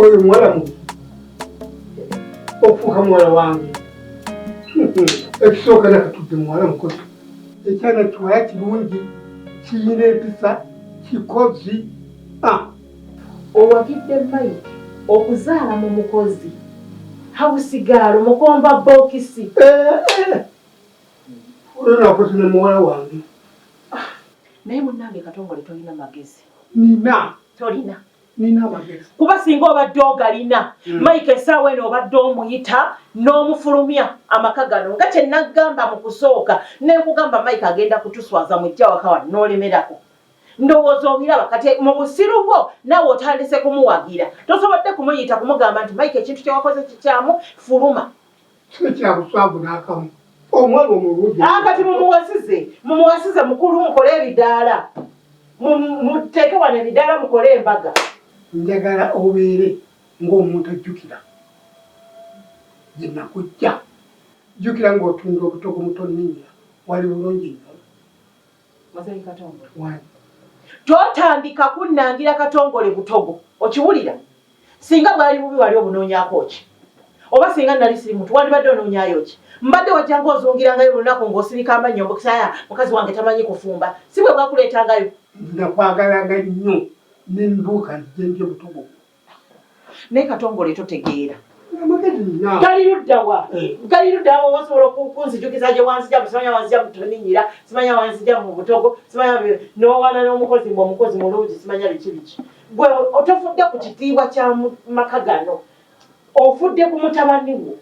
oyo mwala mu ofuuka muwala wange ekisooka nakatudde muwala mukozi ekyana kiwaya kirungi kiyina empisa kikozi owagidde Mike okuzaala mu mukozi hawusigaalo mukomba bokisi oyo nakozi ne muwala wange naye munnange Katongole tolina magezi nina amagezi kuba singa obadde ogalina Mike essaawa eno obadde omuyita n'omufulumya amaka gano nga kye nagamba mu kusooka nenkugamba Mike agenda kutuswaza mu jja waka wano n'olemerako ndowooza obiraba kati mu busiru bwo naawe otandise kumuwagira tosobodde kumuyita kumugamba nti Mike ekintu kye wakoze kikyamu fuluma kyakuswavu n'akamu omwana omulungi kati mumuwasize mukulu mukole ebidaala muteeke wano ebidaala mukole embaga njagala obeere ng'omuntu ajjukira gye nakujja jjukira ng'otunda obutogo mutonninnya wali bulungi nnyo Masayi Katongole totandika kunnangira Katongole butogo okiwulira singa bwali bubi wali obunoonyaako ki oba singa nali siri muntu wandibadde onoonyaayo ki mbadde wajjanga ozungirangayo lunaku ng'osirika amannyo mbokisaya mukazi wange tamanyi kufumba si bwe bwakuleetangayo nakwagalanga nnyo nenduuka njenje butogo naye Katongole totegeera gali luddawa wasobola okunzijukiza gye wanzija simanya wanzija mutoninnyira simanya wanzija mu butogo simanya n'owaana n'omukozi mbu omukozi mulungi simanya biki gwe otofudde ku kitiibwa kya maka gano ofudde ku mutabani wo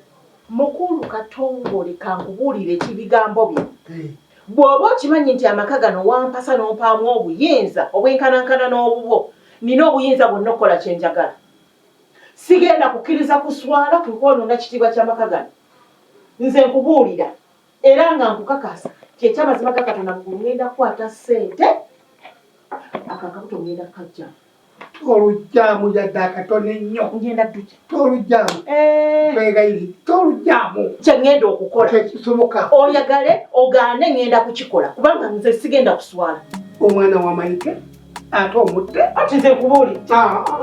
mukulu Katongole kankubuulire ekibigambo bye bw'oba okimanyi nti amaka gano wampasa n'ompaamu obuyinza obwenkanankana n'obubwo nina obuyinza bwonna okukola kyenjagala sigenda kukkiriza kuswala kukwonoona kitiibwa ky'amaka gano nze nkubuulira era nga nkukakasa kyekyamazima ga Katonda mukulu ngenda kukwata ssente akakabuto ngenda kajjamu tolujjaamu yadde akatono ennyo ngenda ddukya tolujjaamu twegayiri tolujjaamu kye ngenda okukola tekisoboka oyagale ogaane ngenda kukikola kubanga nze sigenda kuswala omwana wa Maike ate omudde ati nze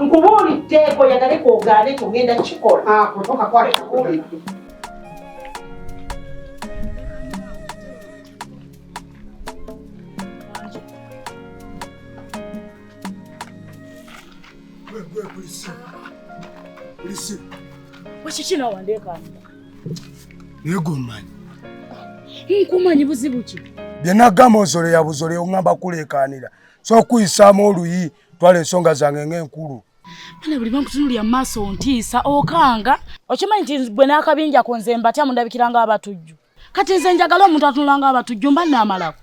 nkubuulidde oyagale kogaane ekyo ngenda kukikola kutoka kwali Polisi. Wachikina wandeka. Negomanyi. Nkumanyi buzibu ki? Byenagamba ozole ya buzole ongamba kulekanira. So kuyisaamu oluyi twale ensonga zange ng'enkulu. Mana buli bankutunulya maaso ntiisa okanga. Okimanyi nti bwe n'akabinja ko nze mbatya mundabikiranga abatujju. Kati nze njagala omuntu atunulanga abatujju mba naamalako.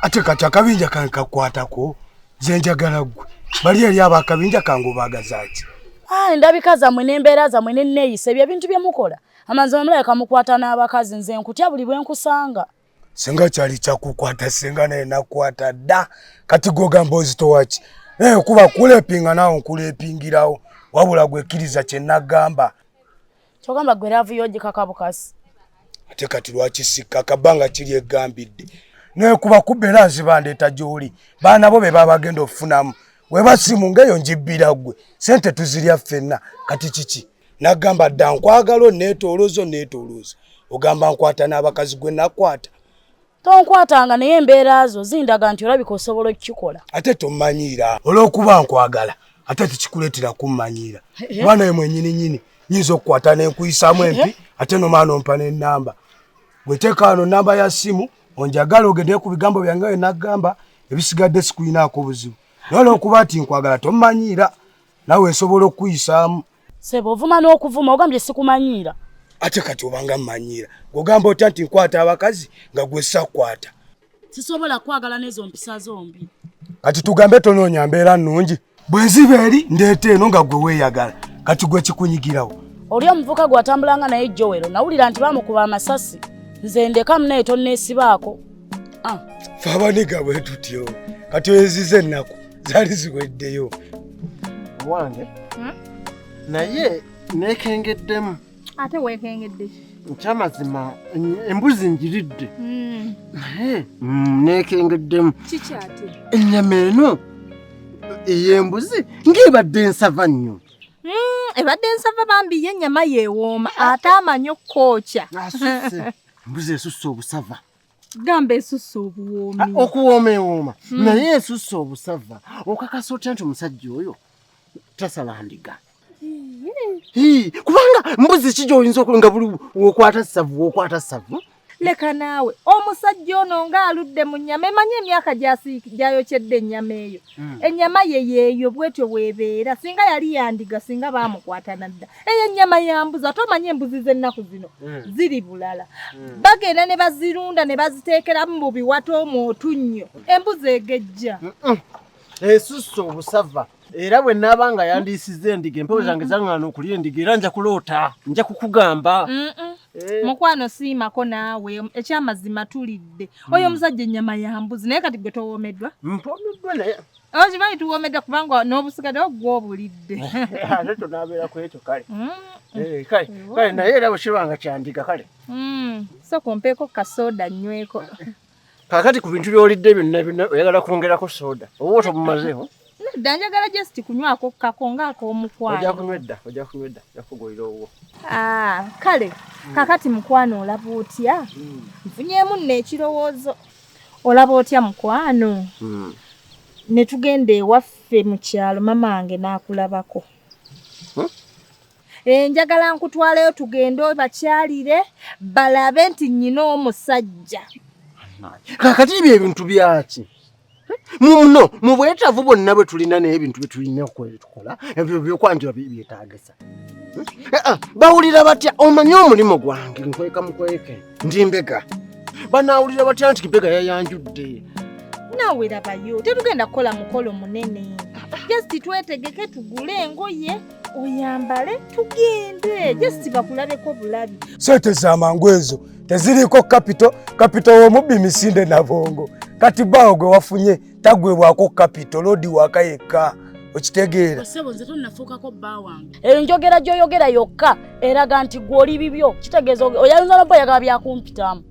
Ate kati akabinja kankakwatako nze njagala ggwe. Bali yali abakabinja kangu baagazaaki. Ndabika zammwe n'embeera zammwe n'enneeyisa ebyo ebintu bye mukola. Amanzi omulala kamukwata n'abakazi nze nkutya buli bwe nkusanga. Senga kyali kyakukwata senga naye nakwata dda kati gogamba ozitowaki. Kuba kulepinga nawe nkulepingirawo wabula gwekkiriza kye nagamba. Kyogamba gwe laavu y'ogikaka bukasi. Ate kati lwaki sikka akabanga kiri egambidde. Naye kuba kubeera nzibandeeta gy'oli baana bo be babagenda okufunamu. Weba simu ngeyo njibbira gwe sente tuzirya ffenna kati kiki nagamba dda nkwagala neetoolooza ogamba nkwata n'abakazi gwe nakwata tonkwatanga naye embeera zo zindaga nti olabika osobola okukikola ate tomanyiira olw'okuba nkwagala ate tekikuleetera kummanyiira kuba naye mwennyini nyinza okukwata n'enkuyisaamu empi ate nomaana ompa n'ennamba gweteeka wano nnamba ya simu onjagala ogende ku bigambo byange bye nagamba ebisigadde sikuyinaako buzibu. Nolo okuba ati nkwagala tomanyiira nawe nsobola okuyisaamu. Sebo ovuma n'okuvuma ogambye sikumanyiira. Ate kati obanga mmanyiira ogamba otya nti nkwata abakazi nga gwe sakwata. Sisobola kwagala n'ezo mpisa zombi. Kati tugambe tonoonya mbeera nnungi bwe nziba eri ndeeta eno nga gwe weeyagala kati gwe kikunyigirawo. Oli omuvuka gwatambulanga naye Joel nawulira nti bamukuba amasasi nze ndekamu naye tonneesibaako. Fe abaniga bwe tutyo kati oyezize ennaku zaali ziweddeyo. Wange naye neekengeddemu. Ate weekengedde Nkyamazima embuzi njiridde naye neekengeddemu. Kiki ate? Ennyama eno ey'embuzi ng'ebadde ensava nnyo. Ebadde nsava bambi yennyama yeewooma ate amanyi okukooca. Asusse. Mbuzi esusse obusava. Gamba esusse obuwoomi. Okuwooma ewooma. Naye esusse obusava. Okakasa otya nti omusajja oyo tasala ndiga. Kubanga mbuzi ki gy'oyinza nga buli wokwata ssavu. Leka naawe omusajja ono ng'aludde mu nnyama emanyi emyaka gy'ayokyedde ennyama eyo. Ennyama ye yeeyo bwetyo bwebeera singa yali yandiga singa baamukwata nadda. Eyo ennyama ya mbuzi ate omanyi embuzi z'ennaku zino ziri bulala. Bagenda ne bazirunda ne baziteekeramu mu biwato omwo otunnyo. Embuzi egejja. Esusse obusava. Era bwe naaba nga yandiisiza endiga empewo zange zaŋŋaana okulya endiga era nja kuloota nja kukugamba. Mukwano siimako naawe ekyamazima tulidde. Oyo omusajja ennyama ya mbuzi naye kati gwe towoomeddwa? Mpoomeddwa naye. Okimanyi tuwoomeddwa kubanga n'obusigaddewo gw'obulidde. Ate tonaabeera ku ekyo kale. Kale naye era bwe kirabanga kyandiga kale. Sooka ompeeko kasooda nyweko. Kaakati ku bintu by'olidde byonna oyagala kwongerako sooda. Oba otobumazeewo? Nedda njagala just kunywako kako ng'ak'omukwano. Ojja kunywedda. Yakugulira owuwo. Kale kakati mukwano olaba otya? Nfunyeemu nno ekirowoozo. Olaba otya mukwano? Ne tugenda ewaffe mu kyalo mama wange n'akulabako. Njagala nkutwaleyo tugende bakyalire balabe nti nnyina omusajja. Kakati ebyo ebintu byaki? Muno mu bwetaavu bwonna bwe tulina n'ebintu bye tulina okukola ebyo byokwanjula byetaagisa. Bawulira batya omanyi omulimu gwange nkweka mukweke ndi mbega. Banaawulira batya nti mbega yayanjudde. Naawe labayo tetugenda kukola mukolo munene. Just twetegeke tugule engoye oyambale tugende. Just bakulabeko bulabi. Sente z'amangu ezo teziriko kapito w'omubbi Misinde Nabongo. Kati bawo gwe wafunye tagwebwako kapito lodi waka yekka. Okitegeera. Osebo nze tonnafuukako bba wange. Eyo njogera gy'oyogera yokka eraga nti gw'oli bibyo. Kitegeeza oyayinza nobba oyagala byakumpitamu.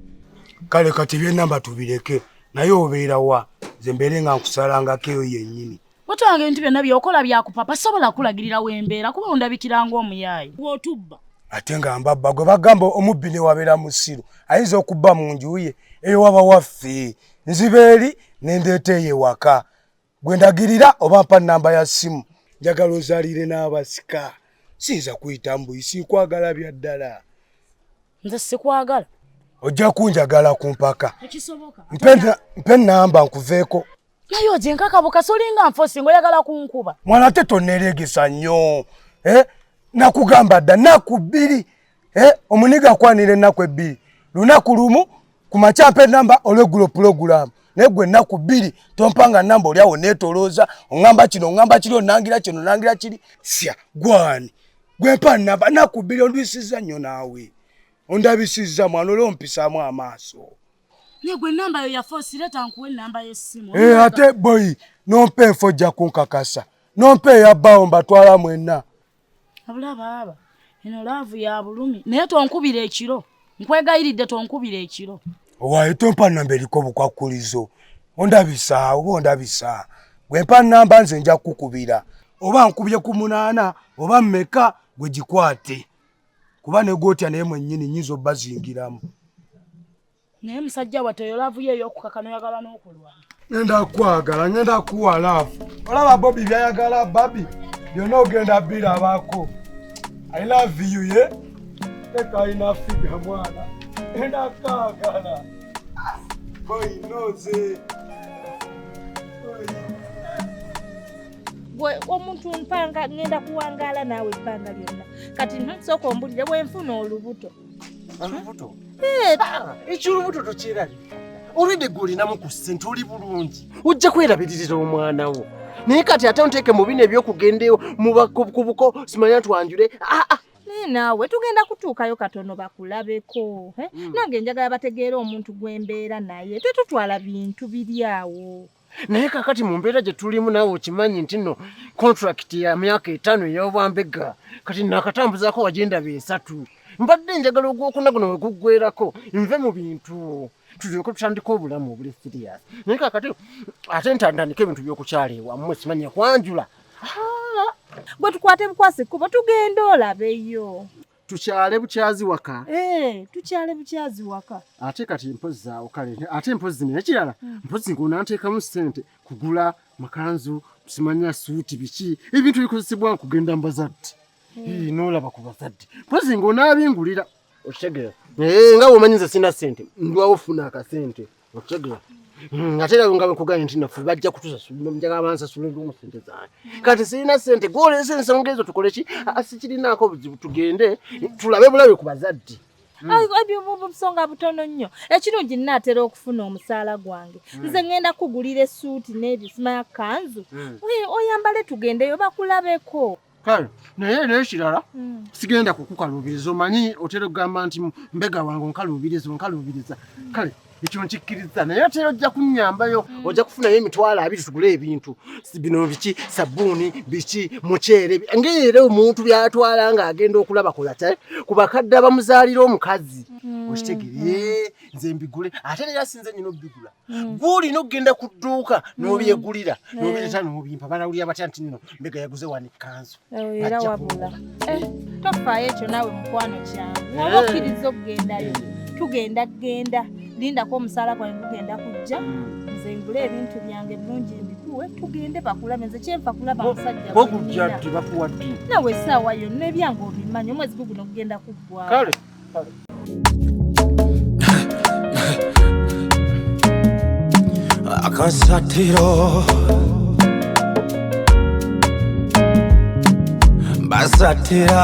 Kale kati by'ennamba tubireke naye obeera wa nze mbeere nga nkusalangako eyo yennyini. Watanga ebintu byonna by'okola byakupapa sobola kulagirira wembeera kuba ondabikira ng'omuyaayi. Bw'otubba. Ate nga mbabba gwe bagamba omubbi ne wabeera musiru ayinza okubba mu nju ye eyo waba waffe nzibeeri nendeeta eyo ewaka. Gwe ndagirira oba mpa nnamba ya ssimu njagala ozaalire n'abasika. Siyinza kuyita mbuyisi nkwagala bya ddala. Nze sikwagala. Ojja kunjagala ku mpaka. Ekisoboka. Mpe nnamba nkuveeko. Naye oje nkakabuka solinga nfosi ng'oyagala kunkuba. Mwana ate tonneeregesa nnyo. Nakugamba dda nnaku bbiri. Omuniga akwanira ennaku ebbiri. Lunaku lumu ku makya mpe nnamba olw'eggulo pulogulaamu. Naye gwe ennaku bbiri tompanga nnamba oli awo neetolooza oŋŋamba kino oŋŋamba kiri onangira kino onangira kiri. Sya gwani. Gwe mpa nnamba nnaku bbiri ondwisizza nnyo naawe. Ondabisizza mwana olw'ompisaamu amaaso. Naye gwe ennamba yo yafosi leeta nkuwe ennamba y'essimu. Ate boyi nompa enfo ojja kunkakasa. Nompa eyabbaawo mbatwala mwenna. Abula baaba eno laavu ya bulumi naye tonkubira ekiro. Nkwegayiridde tonkubira ekiro. Owaaye tompa nnamba eriko bukwakkulizo. Ondabisa oba ondabisa. Gwe mpa nnamba nze nja kukubira. Oba nkubye ku 8 oba mmeka gwe gikwate. Kuba ne gwotya naye mwennyini nnyinza obba zingiramu. Naye musajja wattu eyo laavu ye ey'okukaka n'oyagala n'okulwana. Ngenda kwagala ngenda kuwa laavu. Olaba Bobby byayagala babi byonna ogenda birabako. I love you ye. Teka ina figa mwana. Ngenda kwagala. Boy noze. Gwe omuntu mpanga ngenda kuwangaala naawe ebbanga lyonna. Kati sooka ombulire bwenfuna olubuto. Olubuto? Ekyolubuto tokirabye. Olwedde gw'olinamu ku ssente oli bulungi. Ojja kwerabiririra omwana wo. Naye kati ate onteeke mu bino ebyokugendeyo mu bakubuko simanya twanjule. Naye naawe tugenda kutuukayo katono bakulabeko. Nange njagala bategeera omuntu gw'embeera naye. Tetutwala bintu biri awo. Naye kakati mu mbeera gye tulimu naawe okimanyi nti nno contract ya myaka 5 ey'obwambega kati naakatambuzaako wagenda 3. Mbadde njagala ogwokuna guno we guggwerako nve mu bintu tulyoke tutandika obulamu obuli serious. Naye kakati ate ntandika ebintu by'okukyala ewammwe simanya kwanjula. Gwe tukwate bukwase kuba tugenda olabeyo. Tukyale bukyazi waka. Tukyale bukyazi waka. Ate kati mpozi zaawo kale. Ate mpozi nekirala. Mpozi ng'onaanteekamu ssente kugula makanzu, simanya suuti biki. Ebintu bikozesebwa kugenda mbazadde. N'olaba ku bazadde. Mpozi ng'onaabingulira. Okitegera. Nga bw'omanyi nze sina ssente. Ndwawo funa akasente. Okitegera. Ate era nga bwekuganya nti naffe bajja kutusasula njagala bansasule mu ssente zange. Kati sirina ssente gw'oleese ensonga ezo tukole ki? Sikirinaako buzibu tugende tulabe bulabe ku bazadde. Ebyo busonga butono nnyo. Ekirungi nnaatera okufuna omusaala gwange. Nze ngenda kugulira essuuti n'ebyo simanya kanzu. Oyambale tugendeyo bakulabeko. Kale naye n'ekirala sigenda kukukaluubiriza omanyi otera okugamba nti mbega wange onkaluubiriza kale ekyo nkikkiriza naye otera ojja kunnyambayo ojja kufunayo emitwalo 2 tugule ebintu bino biki sabbuuni biki muceere ng'era omuntu byatwala ng'agenda okulaba kolata ku bakadde abamuzaalira omukazi okitegere nze mbigule ate era sinze nnyina obbigula gw'olina okgenda ku dduuka n'obyegulira n'obireeta n'obimpa banawulira batya nti nno mbega yaguze wano ekkanzu era wabula tofaayo ekyo naawe mukwano kyange oba okkiriza okugendayo tugenda lindako omusaala gwange gugenda kujja nze ngule ebintu byange bulungi mbikuwe tugende bakulabe nze kyenfa kulaba musajja bokujja ddi bakuwa ddi nawe essaawa yonna ebyange obimanyi omwezi guguno gugenda kuggwawo kale akasatiro basatira